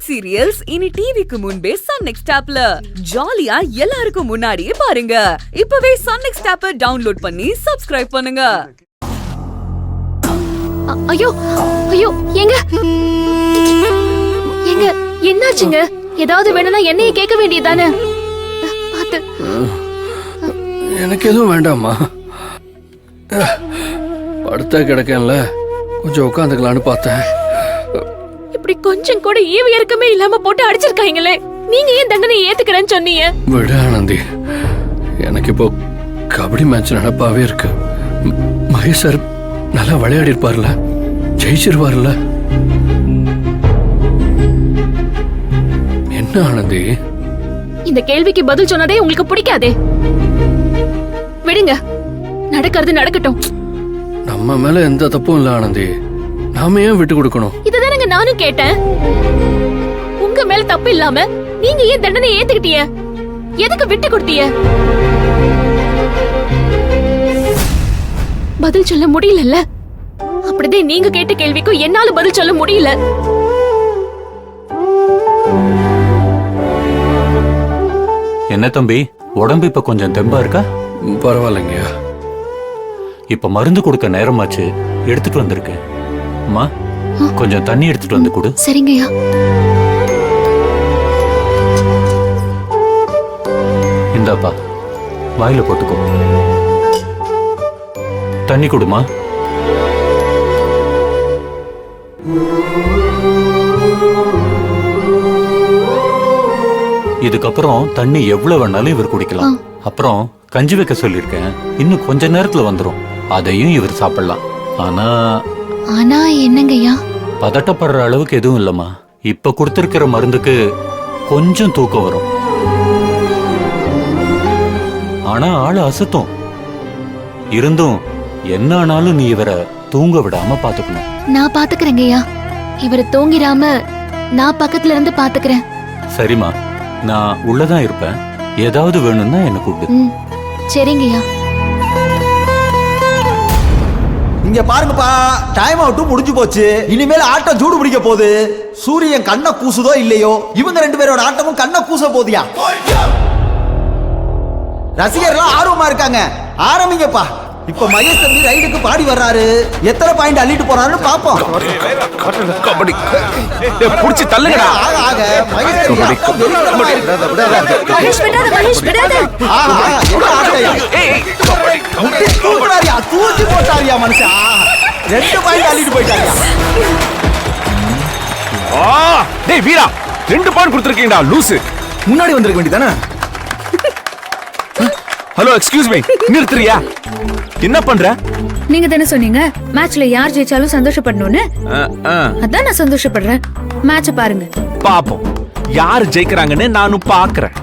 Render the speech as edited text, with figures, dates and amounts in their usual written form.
Hit serials இனி டிவிக்கு முன்பே சன் நெக்ஸ்ட் ஆப்ல ஜாலியா எல்லாருக்கும் முன்னாடியே பாருங்க. இப்பவே சன் நெக்ஸ்ட் ஆப்பை டவுன்லோட் பண்ணி சப்ஸ்கிரைப் பண்ணுங்க. ஐயோ ஐயோ எங்க எங்க என்னாச்சுங்க? ஏதாவது வேணும்னா என்னைய கேட்க வேண்டியதானே? பாத்து. எனக்கு எதுவும் வேண்டாமா, படுத்தா கிடக்கேன்ல, கொஞ்சம் உட்காந்துக்கலான்னு பார்த்தேன். இப்படி கொஞ்சம் கூட ஈவு இறக்கமே இல்லாம போட்டு அடிச்சிருக்காங்களே, நீங்க ஏன் தண்டனை ஏத்துக்கிறேன்னு சொன்னீங்க? விட ஆனந்தி, எனக்கு இப்போ கபடி மேட்ச் நடப்பாவே இருக்கு. மகேஷ் சார் நல்லா விளையாடி இருப்பார்ல, ஜெயிச்சிருவார்ல. என்ன ஆனந்தி, இந்த கேள்விக்கு பதில் சொன்னதே உங்களுக்கு பிடிக்காதே. விடுங்க, நடக்கிறது நடக்கட்டும். நம்ம மேல எந்த தப்பும் இல்ல ஆனந்தி, நாம ஏன் விட்டு கொடுக்கணும்? இதுதானங்க நானும் கேட்டேன். உங்க மேல தப்பு இல்லாம நீங்க ஏன் தண்டனை ஏத்துக்கிட்டீங்க? எதுக்கு விட்டு கொடுத்தீங்க? பதில் சொல்ல முடியலல்ல. அப்படிதான் நீங்க கேட்ட கேள்விக்கும் என்னால பதில் சொல்ல முடியல. என்ன தம்பி, உடம்பு இப்ப கொஞ்சம் தெம்பா இருக்கா? பரவாயில்லைங்கய்யா. இப்ப மருந்து கொடுக்க நேரமாச்சு, எடுத்துட்டு வந்திருக்கேன். அம்மா, கொஞ்சம் தண்ணி எடுத்துட்டு வந்து கொடு. சரிங்கய்யா. இந்தாப்பா, வாயில போட்டுக்கோ. தண்ணி கொடுமா. இதுக்கப்புறம் தண்ணி எவ்வளவு வேணாலும் இவர் குடிக்கலாம். அப்புறம் கஞ்சி வைக்க சொல்லிருக்கேன், இன்னும் கொஞ்ச நேரத்துல வந்துரும். அதையும் இவர் சாப்பிடலாம். ஆனா ஆனா என்னங்கய்யா? பதட்டப்படுற அளவுக்கு எதுவும் இல்லம்மா. இப்ப கொடுத்திருக்கிற மருந்துக்கு கொஞ்சம் தூக்கம் வரும், ஆனா ஆளு அசத்தும். இருந்தும் என்ன ஆனாலும் நீ இவரை தூங்க விடாம பாத்துக்கணும். நான் பாத்துக்கிறேங்கய்யா. இவரை தூங்கிராம நான் பக்கத்துல இருந்து பாத்துக்கிறேன். சரிம்மா, நான் உள்ளதான் இருப்பேன். ஏதாவது வேணும்னா என்ன கூப்பிடு. சரிங்கய்யா. இங்க பாருங்கப்பா, டைம் அவுட்டும் முடிஞ்சு போச்சு. இனிமேல் ஆட்டம் சூடு பிடிக்க போகுது. சூரியன் கண்ணை கூசுதோ இல்லையோ, இவங்க ரெண்டு பேரோட ஆட்டமும் கண்ணை கூச போதியா. ரசிகர்கள் ஆர்வமா இருக்காங்க, ஆரம்பிங்கப்பா. இப்ப மகேஷ் தம்பி ரைடுக்கு பாடி வர்றாரு. எத்தனை பாயிண்ட் அள்ளிட்டு போறாருன்னு பாப்போம். கபடி புடிச்சு தள்ளுங்கடா. ஆக மகேஷ் தூக்கி போட்டாரியா மனுஷா. 2 பாயிண்ட் அள்ளிட்டு போயிட்டாரியா. டேய் வீரா, 2 பாயிண்ட் கொடுத்துருக்கீங்கடா லூசு. முன்னாடி வந்திருக்க வேண்டியதானே? ஹலோ, எக்ஸ்கியூஸ் மீ, நிறுத்துறியா? என்ன பண்ற? நீங்க தானே சொன்னீங்க மேட்ச்ல யார் ஜெயிச்சாலும் சந்தோஷப்படணும்னு. அதான் நான் சந்தோஷப்படுறேன். மேட்ச பாருங்க. பாப்போம் யாரு ஜெயிக்கிறாங்கன்னு நானும் பாக்குறேன்.